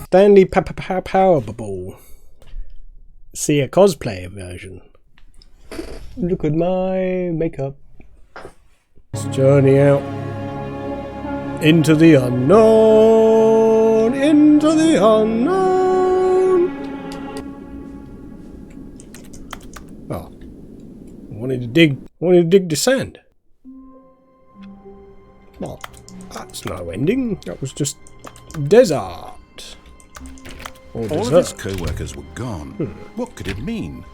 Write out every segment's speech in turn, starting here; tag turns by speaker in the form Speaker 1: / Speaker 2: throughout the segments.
Speaker 1: Stanley Power Bubble. Sia Cosplay version. Look at my makeup. Let's journey out into the unknown. Into the unknown. Oh, I wanted to dig the sand. Well, that's no ending. That was just desert.
Speaker 2: All of his co-workers were gone. What could it mean?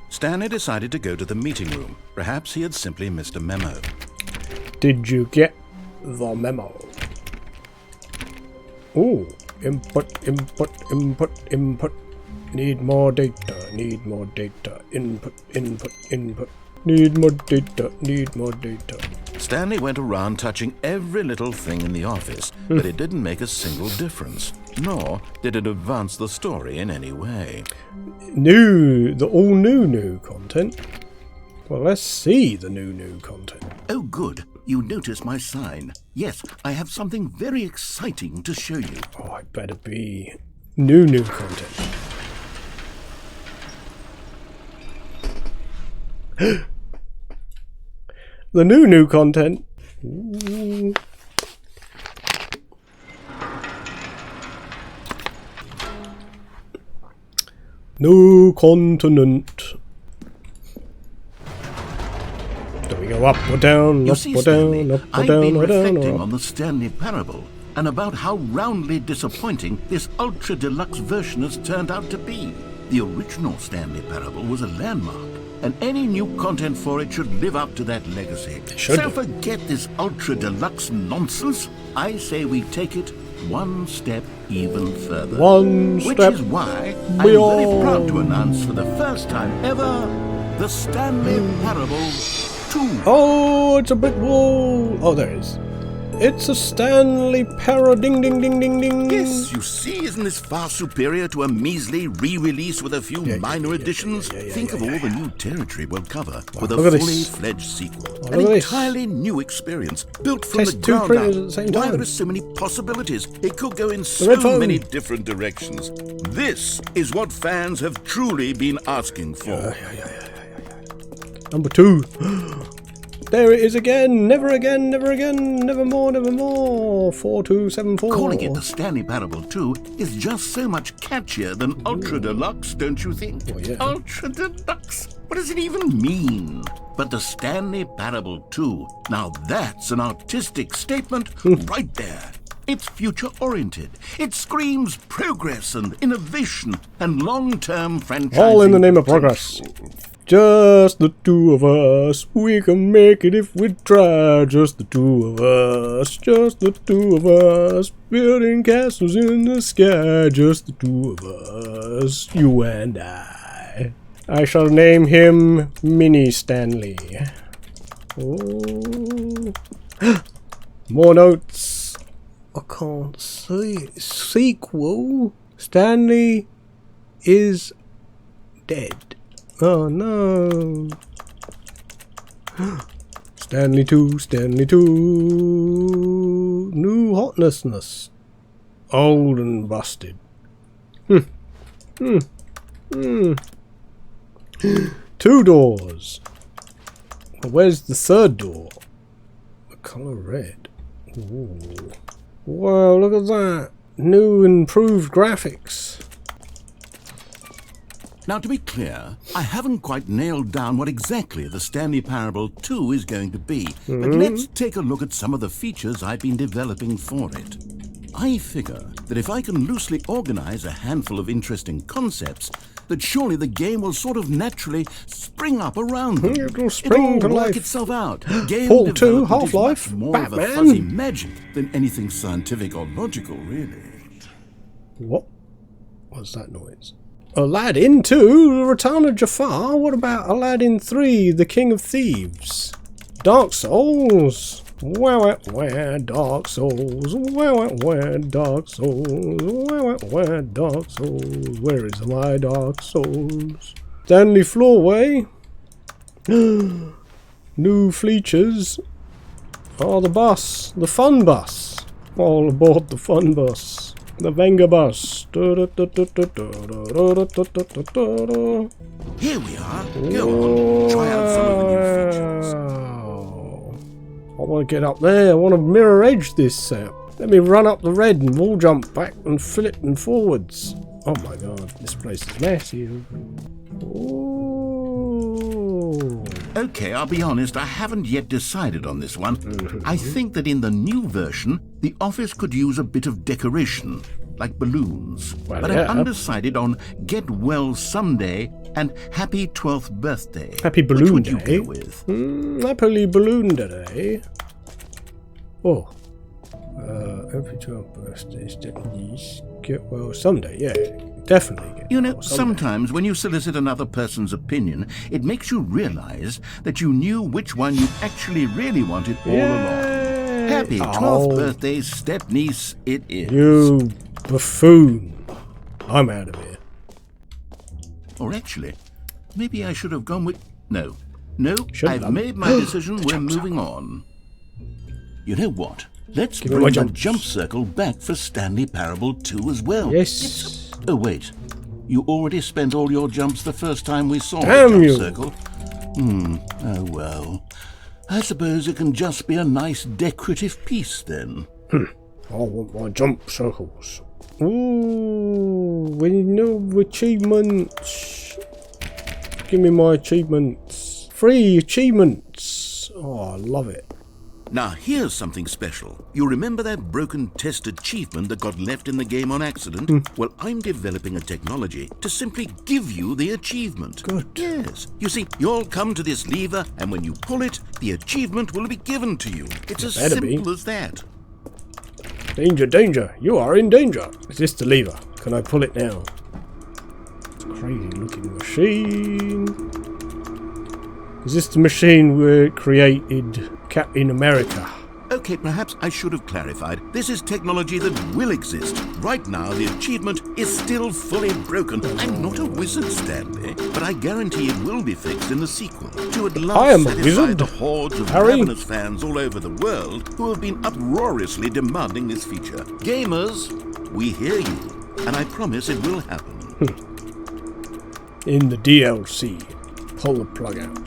Speaker 2: Stanley decided to go to the meeting room. Perhaps he had simply missed a memo.
Speaker 1: Did you get the memo? Ooh, input, input, input, input. Need more data, need more data. Input, input, input. Need more data, need more data.
Speaker 2: Stanley went around touching every little thing in the office, but it didn't make a single difference. Nor did it advance the story in any way.
Speaker 1: The all new content. Well, let's see the new content.
Speaker 3: Oh, good. You notice my sign. Yes, I have something very exciting to show you.
Speaker 1: Oh, it better be new content. The new content. Ooh. New continent. Do we go up or down,
Speaker 3: You
Speaker 1: up
Speaker 3: see,
Speaker 1: or
Speaker 3: Stanley,
Speaker 1: down, up or
Speaker 3: I've
Speaker 1: down,
Speaker 3: been
Speaker 1: or down,
Speaker 3: reflecting
Speaker 1: or
Speaker 3: on the Stanley parable and about how roundly disappointing this ultra deluxe version has turned out to be. The original Stanley parable was a landmark, and any new content for it should live up to that legacy. So forget this ultra deluxe nonsense. I say we take it one step even further.
Speaker 1: Which
Speaker 3: is why I'm very proud to announce for the first time ever the Stanley Parable 2.
Speaker 1: Oh, it's a brick wall. Oh, there it is. It's a Stanley Para ding ding ding ding ding.
Speaker 3: Yes, you see, isn't this far superior to a measly re-release with a few minor additions? Think of all the new territory we'll cover with a fully fledged sequel. An entirely new experience, built from the ground up. Why, there are so many possibilities. It could go in so many different directions. This is what fans have truly been asking for.
Speaker 1: Number 2. There it is again. Never again, never again, nevermore, nevermore. 4274.
Speaker 3: Calling it the Stanley Parable 2 is just so much catchier than Ultra Deluxe, don't you think?
Speaker 1: Oh, yeah.
Speaker 3: Ultra Deluxe? What does it even mean? But the Stanley Parable 2, now that's an artistic statement right there. It's future-oriented. It screams progress and innovation and long-term franchising.
Speaker 1: All in the name of progress. Just the two of us. We can make it if we try. Just the two of us. Just the two of us. Building castles in the sky. Just the two of us. You and I. I shall name him Mini Stanley. Oh. More notes. I can't see it. Sequel. Stanley is dead. Oh no. Stanley 2, Stanley 2. New hotnessness. Old and busted. 2 doors. Where's the third door? The colour red. Ooh. Wow, look at that. New improved graphics.
Speaker 3: Now, to be clear, I haven't quite nailed down what exactly the Stanley Parable 2 is going to be, but let's take a look at some of the features I've been developing for it. I figure that if I can loosely organize a handful of interesting concepts, that surely the game will sort of naturally spring up around them.
Speaker 1: It'll spring to
Speaker 3: work
Speaker 1: life.
Speaker 3: itself out. Game
Speaker 1: Paul 2,
Speaker 3: development
Speaker 1: Half-Life,
Speaker 3: is much more
Speaker 1: Batman.
Speaker 3: of a fuzzy magic than anything scientific or logical, really.
Speaker 1: What was that noise? Aladdin 2, The Return of Jafar. What about Aladdin 3, The King of Thieves? Dark Souls. Wah, Dark Souls. Wah, Dark Souls. Wah, Dark Souls. Where is my Dark Souls? Stanley Floorway. New features. Oh, the bus. The fun bus. All aboard the fun bus. The Venga bus.
Speaker 3: Here we are. Go on. Try out some of the new features.
Speaker 1: I want to get up there. I want to mirror edge this out. Let me run up the red and wall jump back and flip and forwards. Oh my god, this place is massive. Ooh.
Speaker 3: Okay, I'll be honest, I haven't yet decided on this one. I think that in the new version, the office could use a bit of decoration, like balloons.
Speaker 1: Well,
Speaker 3: but
Speaker 1: yeah.
Speaker 3: I'm undecided on Get Well Someday and Happy 12th Birthday.
Speaker 1: Happy Balloon
Speaker 3: Which would
Speaker 1: Day.
Speaker 3: you go with?
Speaker 1: Happily Balloon Day. Oh. Every 12 birthdays, get well someday. Yeah, definitely get
Speaker 3: You know,
Speaker 1: well someday.
Speaker 3: sometimes when you solicit another person's opinion, it makes you realize that you knew which one you actually really wanted all along. Happy 12th birthday, step-niece, it is.
Speaker 1: You buffoon. I'm out of here.
Speaker 3: Or actually, maybe I should have gone with... No,
Speaker 1: Should've
Speaker 3: I've
Speaker 1: done.
Speaker 3: made my decision. We're moving on. You know what? Let's
Speaker 1: Give me
Speaker 3: bring
Speaker 1: my
Speaker 3: the
Speaker 1: jumps.
Speaker 3: jump circle back for Stanley Parable 2 as well.
Speaker 1: Yes.
Speaker 3: Oh, wait. You already spent all your jumps the first time we saw
Speaker 1: Damn
Speaker 3: the
Speaker 1: you.
Speaker 3: jump circle. Oh well. I suppose it can just be a nice decorative piece then.
Speaker 1: I want my jump circles. Ooh, we know achievements. Give me my achievements. Free achievements. Oh, I love it.
Speaker 3: Now, here's something special. You remember that broken test achievement that got left in the game on accident? Well, I'm developing a technology to simply give you the achievement.
Speaker 1: Good.
Speaker 3: Yes. You see, you'll come to this lever, and when you pull it, the achievement will be given to you. It's as
Speaker 1: better be.
Speaker 3: simple as that.
Speaker 1: Danger, danger. You are in danger. Is this the lever? Can I pull it now? It's a crazy looking machine. Is this the machine we created Captain America?
Speaker 3: Okay, perhaps I should have clarified. This is technology that will exist. Right now, the achievement is still fully broken. I'm not a wizard, Stanley, but I guarantee it will be fixed in the sequel to at last
Speaker 1: I am a
Speaker 3: satisfy
Speaker 1: wizard,
Speaker 3: the hordes of
Speaker 1: Harry.
Speaker 3: ravenous fans all over the world who have been uproariously demanding this feature. Gamers, we hear you, and I promise it will happen.
Speaker 1: In the DLC. Pull the plug out.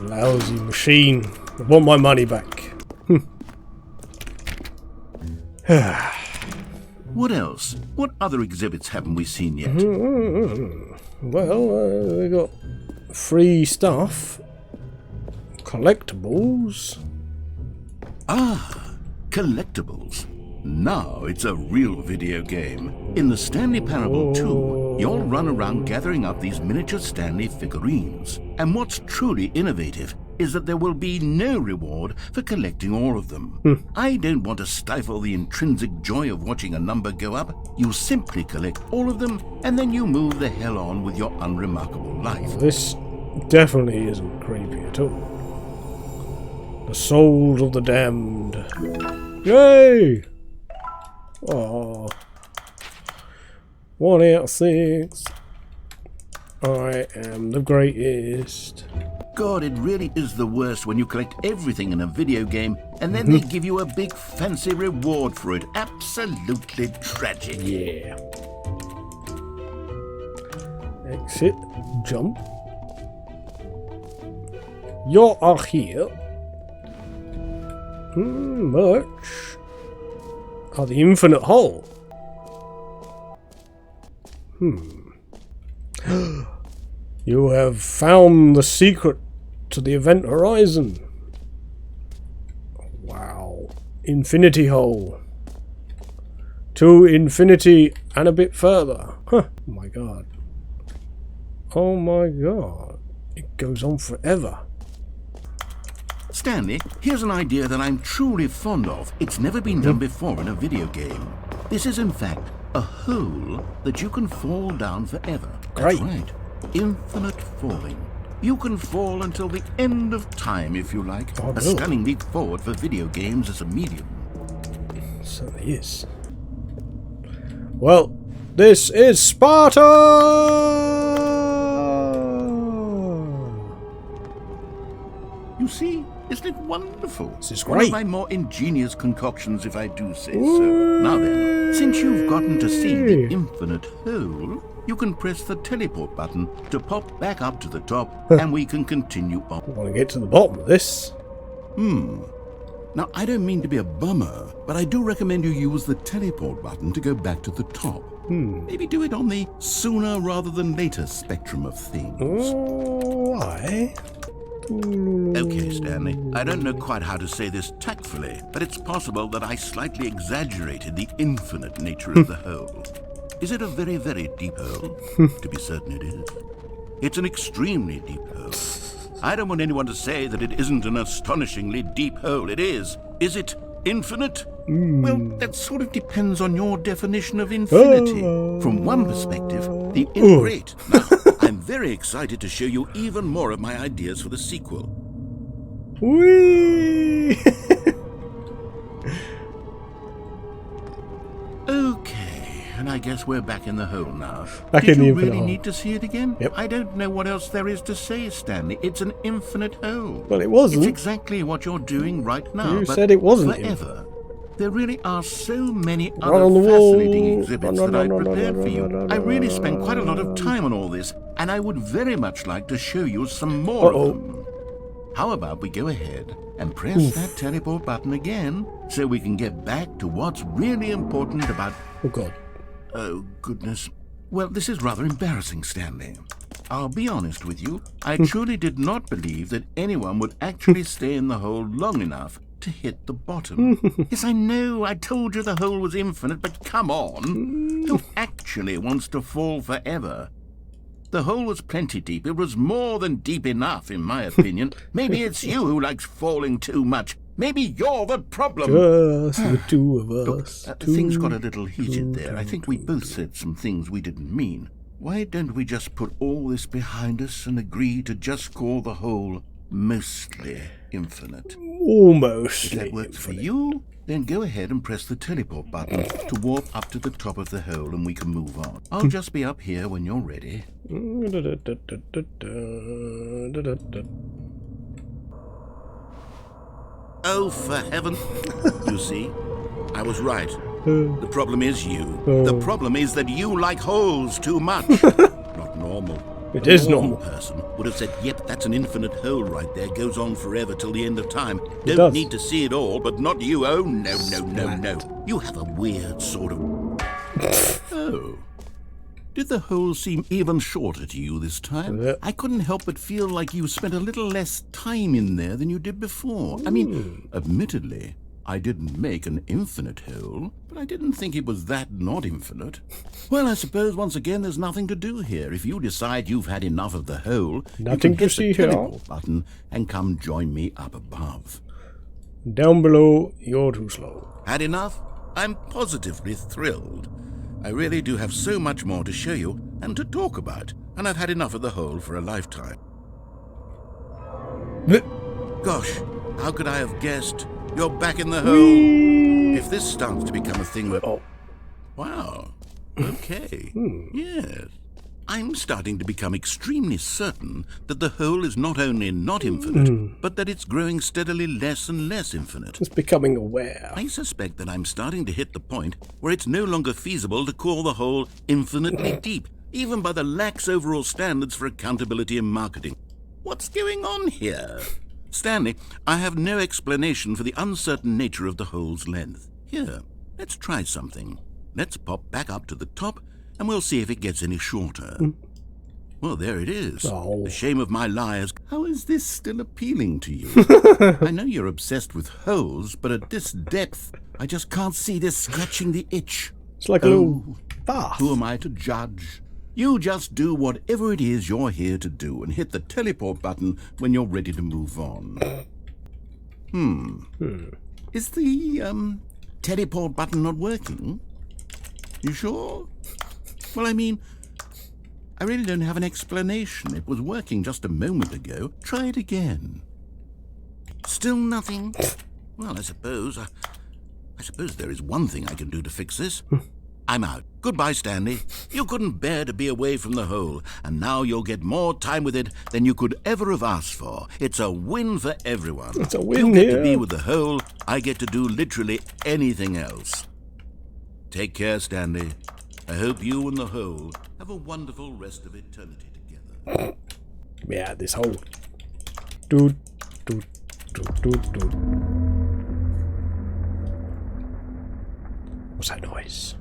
Speaker 1: Lousy machine. I want my money back.
Speaker 3: What else? What other exhibits haven't we seen yet?
Speaker 1: Well, we got free stuff. Collectibles.
Speaker 3: Ah, collectibles. Now it's a real video game. In the Stanley Parable 2, you'll run around gathering up these miniature Stanley figurines. And what's truly innovative is that there will be no reward for collecting all of them. I don't want to stifle the intrinsic joy of watching a number go up. You simply collect all of them, and then you move the hell on with your unremarkable life.
Speaker 1: This definitely isn't creepy at all. The souls of the damned. Yay! Oh. 1 out of 6. I am the greatest.
Speaker 3: God, it really is the worst when you collect everything in a video game and then they give you a big fancy reward for it. Absolutely tragic.
Speaker 1: Yeah. Exit. Jump. You are here. Merch. Oh, the infinite hole. You have found the secret to the event horizon. Wow. Infinity hole. To infinity and a bit further. Huh. Oh my god. Oh my god. It goes on forever.
Speaker 3: Stanley, here's an idea that I'm truly fond of. It's never been done before in a video game. This is in fact a hole that you can fall down forever.
Speaker 1: Great.
Speaker 3: That's right. Infinite falling. You can fall until the end of time if you like.
Speaker 1: Oh, no.
Speaker 3: A stunning leap forward for video games as a medium.
Speaker 1: Certainly is. Well, this is Sparta!
Speaker 3: You see, isn't it wonderful?
Speaker 1: This is
Speaker 3: One
Speaker 1: great.
Speaker 3: of my more ingenious concoctions, if I do say so. Now then, since you've gotten to see the infinite hole, you can press the teleport button to pop back up to the top, and we can continue on.
Speaker 1: I want to get to the bottom of this.
Speaker 3: Now, I don't mean to be a bummer, but I do recommend you use the teleport button to go back to the top. Maybe do it on the sooner rather than later spectrum of things.
Speaker 1: Why?
Speaker 3: Okay, Stanley, I don't know quite how to say this tactfully, but it's possible that I slightly exaggerated the infinite nature of the hole. Is it a very, very deep hole? To be certain it is. It's an extremely deep hole. I don't want anyone to say that it isn't an astonishingly deep hole. It is. Is it infinite? Well, that sort of depends on your definition of infinity. From one perspective, the great. Now, I'm very excited to show you even more of my ideas for the sequel.
Speaker 1: Whee!
Speaker 3: Okay, and I guess we're back in the hole now.
Speaker 1: Back
Speaker 3: Did
Speaker 1: in the
Speaker 3: you
Speaker 1: infinite
Speaker 3: really
Speaker 1: hole.
Speaker 3: need to see it again?
Speaker 1: Yep.
Speaker 3: I don't know what else there is to say, Stanley. It's an infinite hole.
Speaker 1: Well, it wasn't.
Speaker 3: It's exactly what you're doing right now.
Speaker 1: You
Speaker 3: but
Speaker 1: said it wasn't
Speaker 3: forever. There really are so many
Speaker 1: Run
Speaker 3: other
Speaker 1: on the wall.
Speaker 3: fascinating exhibits
Speaker 1: Run,
Speaker 3: that I
Speaker 1: run, run,
Speaker 3: prepared
Speaker 1: run,
Speaker 3: for you.
Speaker 1: run, run,
Speaker 3: I
Speaker 1: run,
Speaker 3: really
Speaker 1: run,
Speaker 3: spent quite a lot of time on all this, and I would very much like to show you some more of them. How about we go ahead and press that teleport button again so we can get back to what's really important about...
Speaker 1: Oh, God.
Speaker 3: Oh, goodness. Well, this is rather embarrassing, Stanley. I'll be honest with you. I truly did not believe that anyone would actually stay in the hole long enough to hit the bottom. Yes, I know. I told you the hole was infinite, but come on. Who actually wants to fall forever? The hole was plenty deep. It was more than deep enough, in my opinion. Maybe it's you who likes falling too much. Maybe you're the problem.
Speaker 1: Just the two of us.
Speaker 3: Look, things got a little heated there. I think we both said some things we didn't mean. Why don't we just put all this behind us and agree to just call the hole mostly infinite?
Speaker 1: Almost.
Speaker 3: If that works for you, then go ahead and press the teleport button to warp up to the top of the hole and we can move on. I'll just be up here when you're ready. Oh, for heaven. You see, I was right. The problem is you. The problem is that you like holes too much. Not normal.
Speaker 1: It is normal.
Speaker 3: Person would have said, yep, that's an infinite hole right there. Goes on forever till the end of time.
Speaker 1: It
Speaker 3: Don't
Speaker 1: does.
Speaker 3: need to see it all, but not you. Oh, no, no, no, no. You have a weird sort of... Oh. Did the hole seem even shorter to you this time?
Speaker 1: Yep.
Speaker 3: I couldn't help but feel like you spent a little less time in there than you did before. I mean, admittedly, I didn't make an infinite hole, but I didn't think it was that not infinite. Well, I suppose once again there's nothing to do here. If you decide you've had enough of the hole,
Speaker 1: Nothing
Speaker 3: you
Speaker 1: to
Speaker 3: can
Speaker 1: see
Speaker 3: hit the
Speaker 1: here.
Speaker 3: teleport button and come join me up above.
Speaker 1: Down below, you're too slow.
Speaker 3: Had enough? I'm positively thrilled. I really do have so much more to show you and to talk about, and I've had enough of the hole for a lifetime. Gosh, how could I have guessed? You're back in the hole. If this starts to become a thing where...
Speaker 1: Oh.
Speaker 3: Wow. Okay. Yes. I'm starting to become extremely certain that the hole is not only not infinite, but that it's growing steadily less and less infinite.
Speaker 1: It's becoming aware.
Speaker 3: I suspect that I'm starting to hit the point where it's no longer feasible to call the hole infinitely deep, even by the lax overall standards for accountability in marketing. What's going on here? Stanley, I have no explanation for the uncertain nature of the hole's length. Here, let's try something. Let's pop back up to the top, and we'll see if it gets any shorter. Well, there it is.
Speaker 1: Oh.
Speaker 3: The shame of my lies. How is this still appealing to you? I know you're obsessed with holes, but at this depth, I just can't see this scratching the itch.
Speaker 1: It's like a little bath.
Speaker 3: Who am I to judge? You just do whatever it is you're here to do and hit the teleport button when you're ready to move on. Is the, teleport button not working? You sure? Well, I mean, I really don't have an explanation. It was working just a moment ago. Try it again. Still nothing? Well, I suppose there is one thing I can do to fix this. I'm out. Goodbye, Stanley. You couldn't bear to be away from the hole, and now you'll get more time with it than you could ever have asked for. It's a win for everyone.
Speaker 1: It's a win
Speaker 3: you get
Speaker 1: here.
Speaker 3: to be with the hole, I get to do literally anything else. Take care, Stanley. I hope you and the hole have a wonderful rest of eternity together.
Speaker 1: Yeah, this hole. Doot, doot, doot, doot, doot. What's that noise?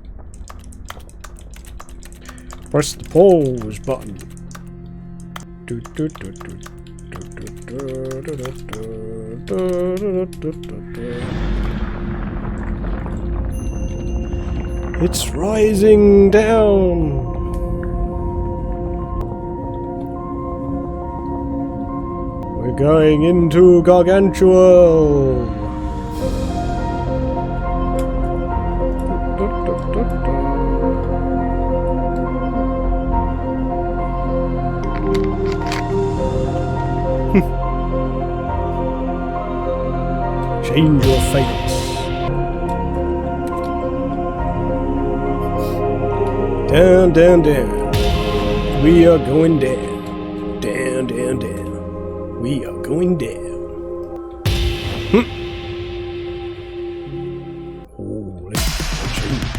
Speaker 1: Press the pause button. Doot, doot, doot, doot. Doot, doot, doot, doot, doot, doot, doot, doot, doot. It's rising down. We're going into Gargantua. Change your fates. Down, down, down. We are going down. Down, down, down. We are going down. Oh, let's change.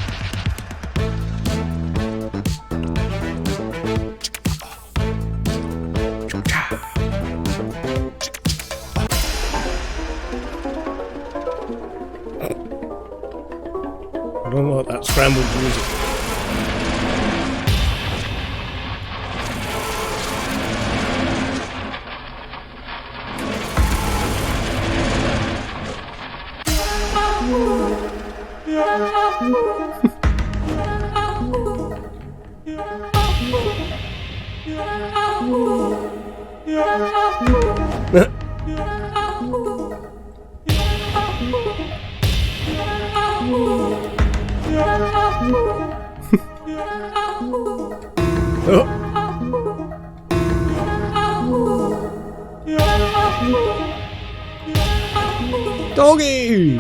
Speaker 1: I don't like that scrambled music. Doggies!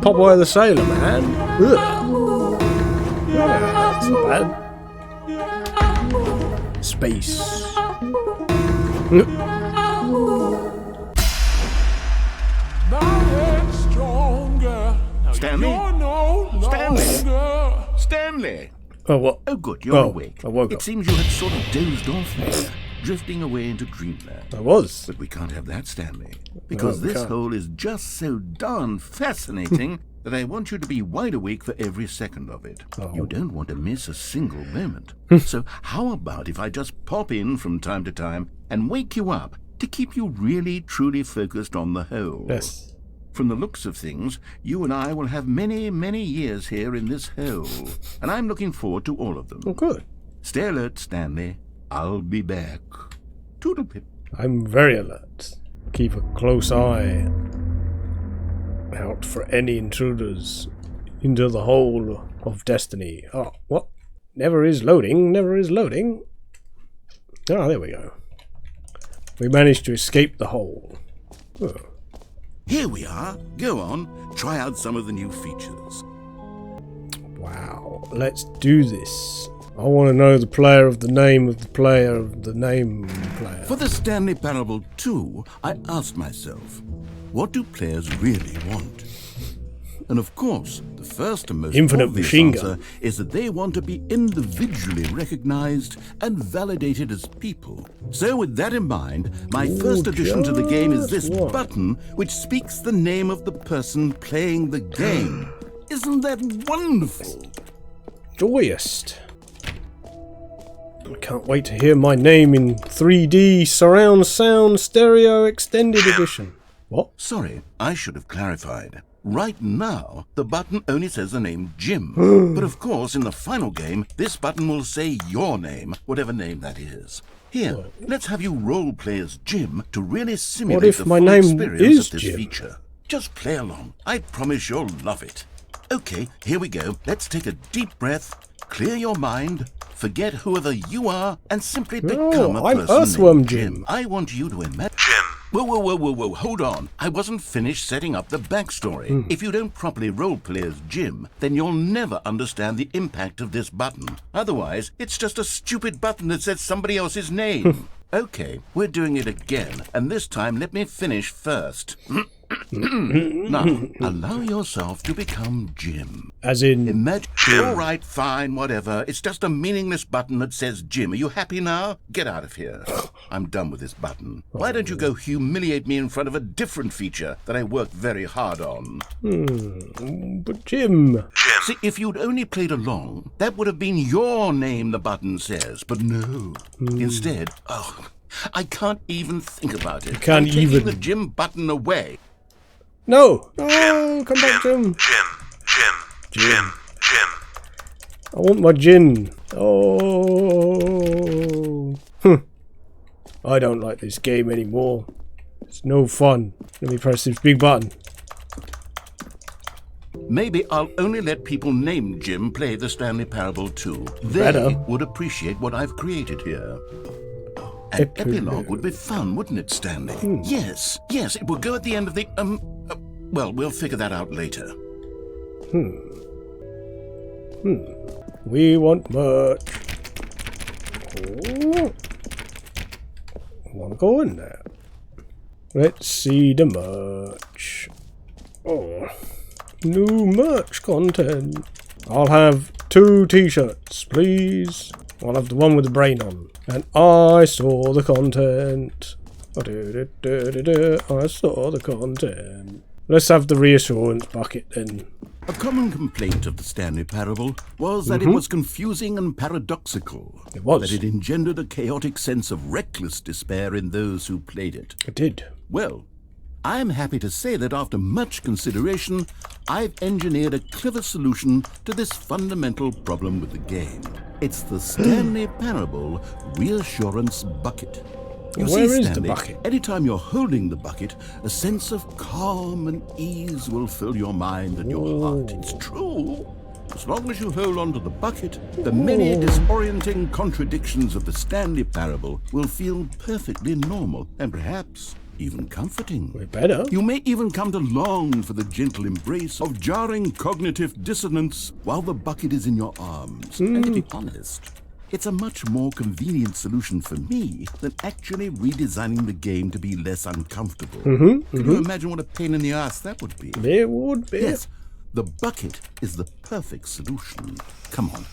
Speaker 1: Popeye the Sailor Man. Yeah, that's not bad. Space.
Speaker 3: Stanley? Stanley!
Speaker 1: Oh, what?
Speaker 3: Oh, good, you're awake.
Speaker 1: I woke up.
Speaker 3: It seems you had sort of dozed off there, drifting away into dreamland.
Speaker 1: I was.
Speaker 3: But we can't have that, Stanley, because this hole is just so darn fascinating that I want you to be wide awake for every second of it.
Speaker 1: Oh.
Speaker 3: You don't want to miss a single moment. So how about if I just pop in from time to time and wake you up to keep you really, truly focused on the hole?
Speaker 1: Yes.
Speaker 3: From the looks of things, you and I will have many, many years here in this hole, and I'm looking forward to all of them.
Speaker 1: Oh, good.
Speaker 3: Stay alert, Stanley. I'll be back. Toodlepip.
Speaker 1: I'm very alert. Keep a close eye out for any intruders into the hole of destiny. Oh, what? Never is loading, never is loading. Ah, there we go. We managed to escape the hole. Oh.
Speaker 3: Here we are. Go on. Try out some of the new features.
Speaker 1: Wow. Let's do this. I want to know the player of the name of the player of the name player.
Speaker 3: For the Stanley Parable 2, I asked myself, what do players really want? And of course, the first and most
Speaker 1: Infinite
Speaker 3: obvious
Speaker 1: machine
Speaker 3: answer
Speaker 1: gun.
Speaker 3: is that they want to be individually recognized and validated as people. So with that in mind, my first addition to the game is this
Speaker 1: just one.
Speaker 3: button which speaks the name of the person playing the game. Isn't that wonderful?
Speaker 1: Joyous. I can't wait to hear my name in 3D surround sound stereo extended edition. What?
Speaker 3: Sorry, I should have clarified. Right now, the button only says the name Jim. But of course, in the final game, this button will say your name, whatever name that is. Here, let's have you role play as Jim to really simulate
Speaker 1: if
Speaker 3: the
Speaker 1: my
Speaker 3: full
Speaker 1: name
Speaker 3: experience
Speaker 1: is
Speaker 3: of this
Speaker 1: Jim?
Speaker 3: feature. Just play along. I promise you'll love it. Okay, here we go. Let's take a deep breath, clear your mind, forget whoever you are, and simply become a
Speaker 1: I'm
Speaker 3: person
Speaker 1: Earthworm
Speaker 3: named
Speaker 1: Jim.
Speaker 3: I want you to imagine...
Speaker 4: Jim.
Speaker 3: Whoa, hold on. I wasn't finished setting up the backstory. If you don't properly roleplay as Jim, then you'll never understand the impact of this button. Otherwise, it's just a stupid button that says somebody else's name. Okay, we're doing it again, and this time let me finish first. Now, allow yourself to become Jim.
Speaker 1: As in...
Speaker 3: Imagine... All right, fine, whatever. It's just a meaningless button that says Jim. Are you happy now? Get out of here. I'm done with this button. Why don't you go humiliate me in front of a different feature that I worked very hard on?
Speaker 1: But Jim...
Speaker 3: See, if you'd only played along, that would have been your name the button says. But no. Instead, I can't even think about it.
Speaker 1: You can't
Speaker 3: I'm taking
Speaker 1: even...
Speaker 3: the Jim button away.
Speaker 1: No! No! Come back, Jim!
Speaker 4: Jim.
Speaker 1: I want my gin. Oh. I don't like this game anymore. It's no fun. Let me press this big button.
Speaker 3: Maybe I'll only let people named Jim play the Stanley Parable too.
Speaker 1: Better.
Speaker 3: They would appreciate what I've created here. An epilogue would be fun, wouldn't it, Stanley? Yes, it will go at the end of the, well, we'll figure that out later.
Speaker 1: We want merch. Oh. I want to go in there. Let's see the merch. Oh. New merch content. I'll have 2 t-shirts, please. I'll have the one with the brain on. And I saw the content. I saw the content. Let's have the reassurance bucket then.
Speaker 3: A common complaint of the Stanley Parable was that it was confusing and paradoxical.
Speaker 1: It was.
Speaker 3: That it engendered a chaotic sense of reckless despair in those who played it.
Speaker 1: It did.
Speaker 3: Well, I'm happy to say that after much consideration, I've engineered a clever solution to this fundamental problem with the game. It's the Stanley Parable Reassurance Bucket. You
Speaker 1: Where
Speaker 3: see,
Speaker 1: is
Speaker 3: Stanley,
Speaker 1: the bucket?
Speaker 3: anytime you're holding the bucket, a sense of calm and ease will fill your mind and your heart. It's true. As long as you hold on to the bucket, the many disorienting contradictions of the Stanley Parable will feel perfectly normal and perhaps even comforting.
Speaker 1: We better.
Speaker 3: You may even come to long for the gentle embrace of jarring cognitive dissonance while the bucket is in your arms. And to be honest, it's a much more convenient solution for me than actually redesigning the game to be less uncomfortable. Can you imagine what a pain in the ass that would be?
Speaker 1: It would be.
Speaker 3: Yes, the bucket is the perfect solution. Come on,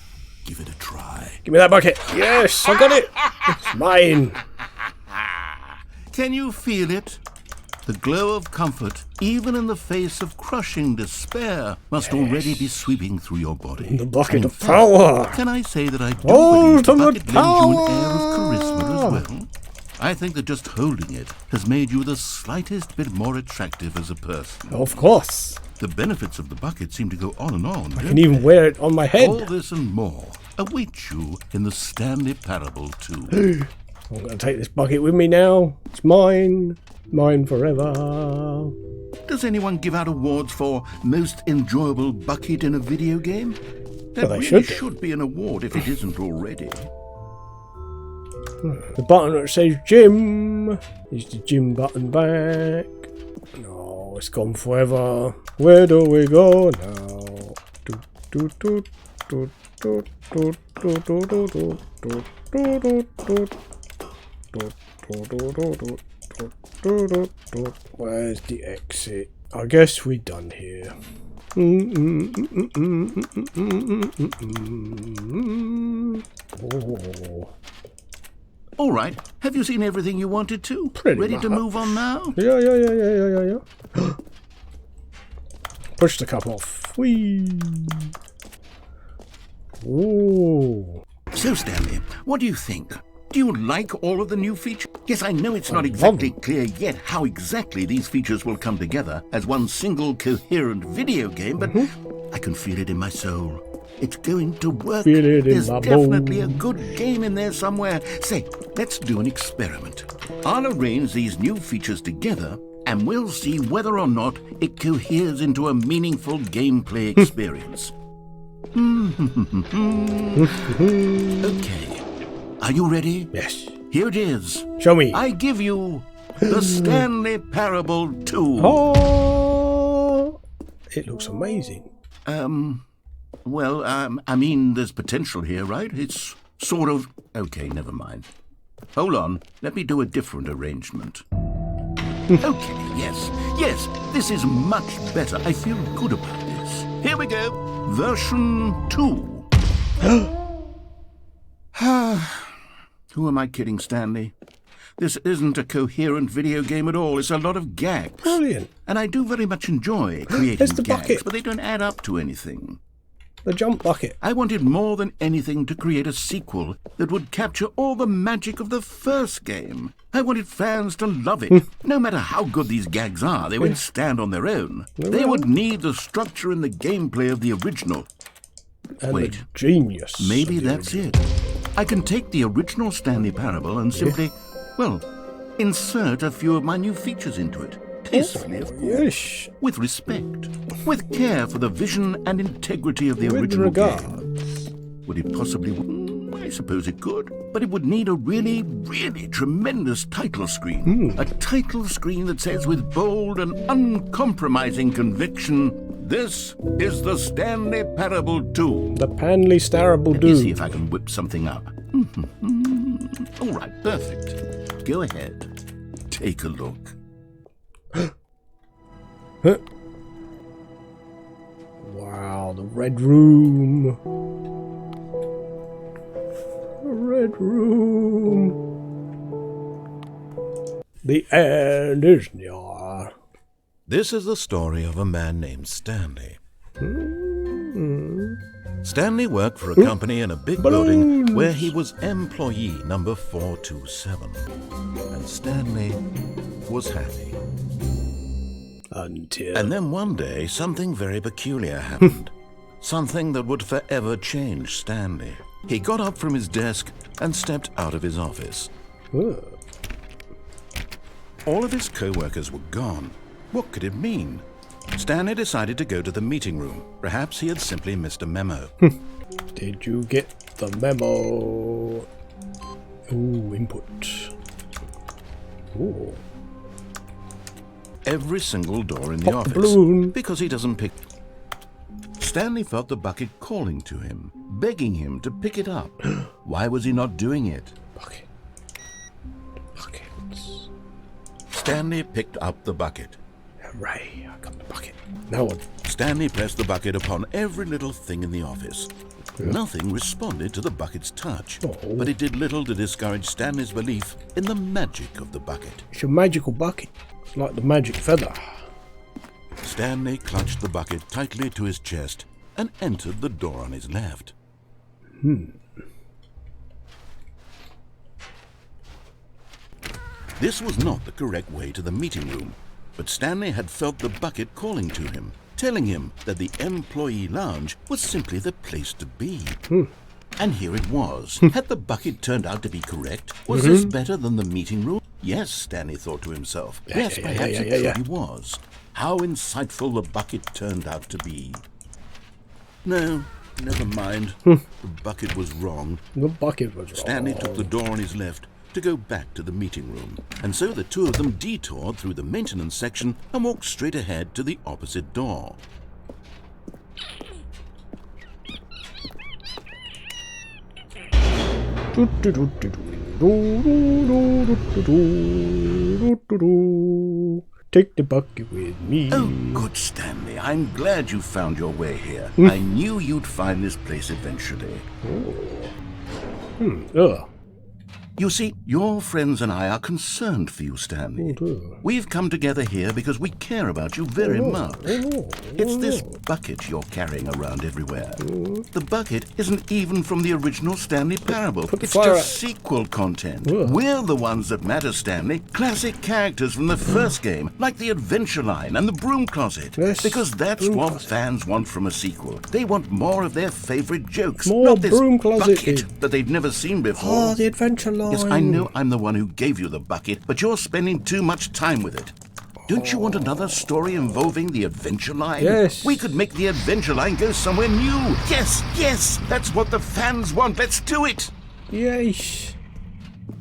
Speaker 3: give it a try.
Speaker 1: Give me that bucket. Yes, I got it. It's mine.
Speaker 3: Can you feel it? The glow of comfort, even in the face of crushing despair, must already be sweeping through your body.
Speaker 1: The bucket
Speaker 3: In
Speaker 1: of
Speaker 3: fact,
Speaker 1: power.
Speaker 3: Can I say that I do believe the bucket lends you an air of charisma
Speaker 1: power.
Speaker 3: as well? I think that just holding it has made you the slightest bit more attractive as a person.
Speaker 1: Of course.
Speaker 3: The benefits of the bucket seem to go on and on.
Speaker 1: I can even wear it on my head.
Speaker 3: All this and more await you in the Stanley Parable too.
Speaker 1: I'm going to take this bucket with me now. It's mine. Mine forever.
Speaker 3: Does anyone give out awards for most enjoyable bucket in a video game? That
Speaker 1: Well, they
Speaker 3: really
Speaker 1: should.
Speaker 3: should be an award if it isn't already.
Speaker 1: The button that says Jim is the Jim button back. No, it's gone forever. Where do we go now? Where's the exit? I guess we're done here. Oh.
Speaker 3: All right, have you seen everything you wanted to?
Speaker 1: Pretty
Speaker 3: Ready to
Speaker 1: much.
Speaker 3: move on now?
Speaker 1: Yeah. Push the cup off. Whee! Ooh.
Speaker 3: So, Stanley, what do you think? Do you like all of the new features? Yes, I know it's not
Speaker 1: love
Speaker 3: exactly
Speaker 1: them.
Speaker 3: clear yet how exactly these features will come together as one single coherent video game, but I can feel it in my soul. It's going to work.
Speaker 1: Feel it in
Speaker 3: There's
Speaker 1: my
Speaker 3: definitely a
Speaker 1: bones.
Speaker 3: good game in there somewhere. Say, let's do an experiment. I'll arrange these new features together and we'll see whether or not it coheres into a meaningful gameplay experience. Okay. Are you ready?
Speaker 1: Yes.
Speaker 3: Here it is.
Speaker 1: Show me.
Speaker 3: I give you the Stanley Parable 2.
Speaker 1: Oh, it looks amazing.
Speaker 3: Well, I mean, there's potential here, right? It's sort of... Okay, never mind. Hold on. Let me do a different arrangement. Okay, yes, this is much better. I feel good about this. Here we go. Version 2. Who am I kidding, Stanley? This isn't a coherent video game at all. It's a lot of gags.
Speaker 1: Brilliant.
Speaker 3: And I do very much enjoy creating
Speaker 1: There's the
Speaker 3: gags,
Speaker 1: bucket.
Speaker 3: but they don't add up to anything.
Speaker 1: The jump bucket.
Speaker 3: I wanted more than anything to create a sequel that would capture all the magic of the first game. I wanted fans to love it. No matter how good these gags are, they won't stand on their own. They would need the structure and the gameplay of the original.
Speaker 1: And
Speaker 3: Wait.
Speaker 1: the genius.
Speaker 3: Maybe
Speaker 1: of the
Speaker 3: that's
Speaker 1: original.
Speaker 3: it. I can take the original Stanley Parable and simply, well, insert a few of my new features into it. Tastefully, of course.
Speaker 1: Yes.
Speaker 3: With respect. With care for the vision and integrity of the
Speaker 1: With
Speaker 3: original
Speaker 1: regards.
Speaker 3: game. Would it possibly... I suppose it could. But it would need a really, really tremendous title screen. A title screen that says with bold and uncompromising conviction, "This is the Stanley Parable 2.
Speaker 1: The Panley Starable
Speaker 3: Let me see
Speaker 1: Dude.
Speaker 3: if I can whip something up. All right, perfect. Go ahead. Take a look.
Speaker 1: Huh. Wow, the Red Room. The Red Room. The end is near.
Speaker 2: This is the story of a man named Stanley. Stanley worked for a company in a big building where he was employee number 427. And Stanley was happy.
Speaker 1: Until...
Speaker 2: And then one day, something very peculiar happened. Something that would forever change Stanley. He got up from his desk and stepped out of his office. All of his co-workers were gone. What could it mean? Stanley decided to go to the meeting room. Perhaps he had simply missed a memo.
Speaker 1: Did you get the memo? Ooh, input. Ooh.
Speaker 2: Every single door in the
Speaker 1: Pop the
Speaker 2: office.
Speaker 1: balloon.
Speaker 2: Because he doesn't pick... Stanley felt the bucket calling to him, begging him to pick it up. Why was he not doing it?
Speaker 1: Bucket. Buckets.
Speaker 2: Stanley picked up the bucket.
Speaker 1: Hooray, I got the bucket. Now what?
Speaker 2: Stanley pressed the bucket upon every little thing in the office. Nothing responded to the bucket's touch, but it did little to discourage Stanley's belief in the magic of the bucket.
Speaker 1: It's a magical bucket. It's like the magic feather.
Speaker 2: Stanley clutched the bucket tightly to his chest and entered the door on his left. This was not the correct way to the meeting room, but Stanley had felt the bucket calling to him, telling him that the employee lounge was simply the place to be. And here it was. Had the bucket turned out to be correct? Was this better than the meeting room? Yes, Stanley thought to himself. Yes, perhaps it truly was. How insightful the bucket turned out to be. No, never mind. The bucket was wrong.
Speaker 1: The bucket was wrong.
Speaker 2: Stanley took the door on his left to go back to the meeting room. And so the two of them detoured through the maintenance section and walked straight ahead to the opposite door.
Speaker 1: Take the bucket with me.
Speaker 3: Oh, good, Stanley. I'm glad you found your way here. I knew you'd find this place eventually. You see, your friends and I are concerned for you, Stanley. We've come together here because we care about you very much. It's this bucket you're carrying around everywhere. The bucket isn't even from the original Stanley Parable. It's just sequel content. We're the ones that matter, Stanley. Classic characters from the first game, like the Adventure Line and the Broom Closet.
Speaker 1: Yes,
Speaker 3: Because that's
Speaker 1: Broom
Speaker 3: what
Speaker 1: Closet.
Speaker 3: fans want from a sequel. They want more of their favorite jokes,
Speaker 1: More
Speaker 3: not this
Speaker 1: Broom Closet.
Speaker 3: bucket that they've never seen before.
Speaker 1: Oh, the Adventure Line.
Speaker 3: Yes, I know I'm the one who gave you the bucket, but you're spending too much time with it. Don't you want another story involving the adventure line?
Speaker 1: Yes.
Speaker 3: We could make the adventure line go somewhere new. Yes, yes, that's what the fans want. Let's do it.
Speaker 1: Yes.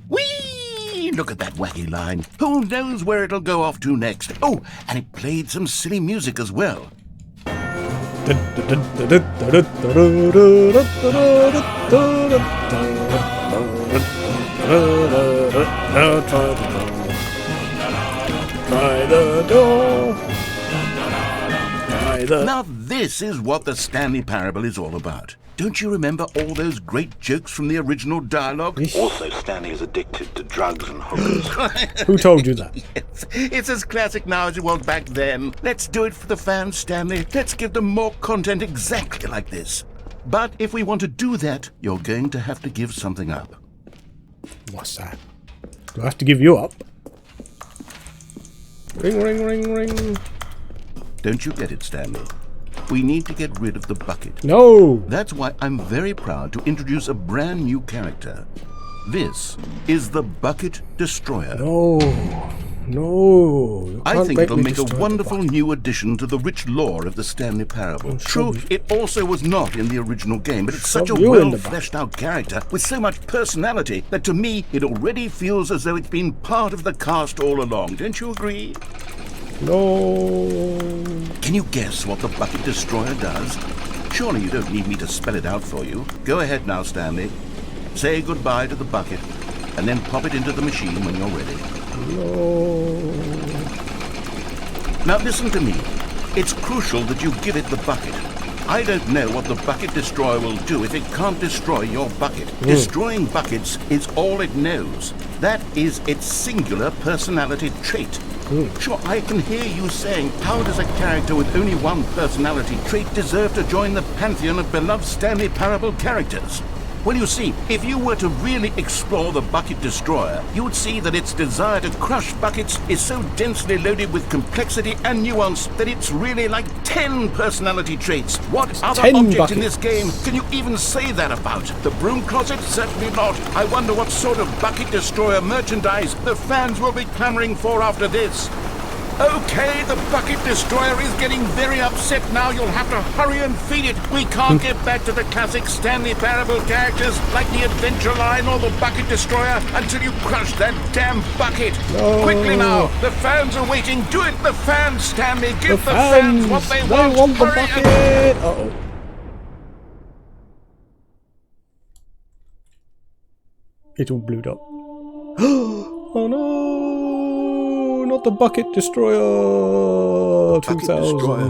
Speaker 3: Whee! Look at that wacky line. Who knows where it'll go off to next? Oh, and it played some silly music as well.
Speaker 1: Try the door. Try the...
Speaker 3: Now this is what the Stanley Parable is all about. Don't you remember all those great jokes from the original dialogue?
Speaker 4: Also, Stanley is addicted to drugs and hookers.
Speaker 1: Who told you that?
Speaker 3: Yes, it's as classic now as it was back then. Let's do it for the fans, Stanley. Let's give them more content exactly like this. But if we want to do that, you're going to have to give something up.
Speaker 1: What's that? Do I have to give you up? Ring, ring, ring, ring.
Speaker 3: Don't you get it, Stanley? We need to get rid of the bucket.
Speaker 1: No!
Speaker 3: That's why I'm very proud to introduce a brand new character. This is the Bucket Destroyer.
Speaker 1: No. No. You
Speaker 3: I
Speaker 1: can't
Speaker 3: think it'll
Speaker 1: me
Speaker 3: make a
Speaker 1: destroy the
Speaker 3: wonderful
Speaker 1: bucket.
Speaker 3: new addition to the rich lore of the Stanley Parable. True, it also was not in the original game, but it's such a
Speaker 1: Shove you in the
Speaker 3: well-fleshed-out character with so much personality that to me it already feels as though it's been part of the cast all along. Don't you agree?
Speaker 1: No.
Speaker 3: Can you guess what the Bucket Destroyer does? Surely you don't need me to spell it out for you. Go ahead now, Stanley. Say goodbye to the bucket, and then pop it into the machine when you're ready.
Speaker 1: No.
Speaker 3: Now listen to me. It's crucial that you give it the bucket. I don't know what the Bucket Destroyer will do if it can't destroy your bucket. Destroying buckets is all it knows. That is its singular personality trait. Sure, I can hear you saying, how does a character with only one personality trait deserve to join the pantheon of beloved Stanley Parable characters? Well, you see, if you were to really explore the Bucket Destroyer, you would see that its desire to crush buckets is so densely loaded with complexity and nuance that it's really like 10 personality traits. What other
Speaker 1: 10
Speaker 3: object
Speaker 1: buckets.
Speaker 3: in this game can you even say that about? The broom closet? Certainly not. I wonder what sort of Bucket Destroyer merchandise the fans will be clamoring for after this. Okay, the Bucket Destroyer is getting very upset now. You'll have to hurry and feed it. We can't get back to the classic Stanley Parable characters like the Adventure Line or the Bucket Destroyer until you crush that damn bucket.
Speaker 1: No.
Speaker 3: Quickly now, the fans are waiting. Do it, the fans, Stanley. Give the
Speaker 1: fans
Speaker 3: fans what they
Speaker 1: want
Speaker 3: want.
Speaker 1: the
Speaker 3: Hurry
Speaker 1: bucket.
Speaker 3: and-
Speaker 1: Uh-oh. It all blew up. Oh no! Not the Bucket Destroyer!
Speaker 3: Bucket
Speaker 1: 2000.
Speaker 3: Destroyer.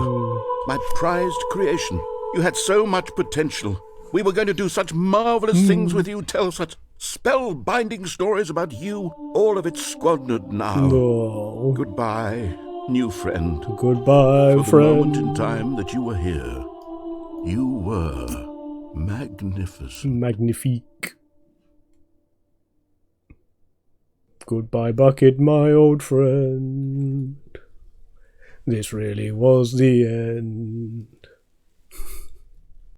Speaker 3: My prized creation. You had so much potential. We were going to do such marvelous things with you, tell such spellbinding stories about you. All of it squandered now.
Speaker 1: No.
Speaker 3: Goodbye, new friend.
Speaker 1: Goodbye,
Speaker 3: For the
Speaker 1: friend.
Speaker 3: moment in time that you were here, you were magnificent.
Speaker 1: Magnifique. Goodbye, Bucket, my old friend. This really was the end.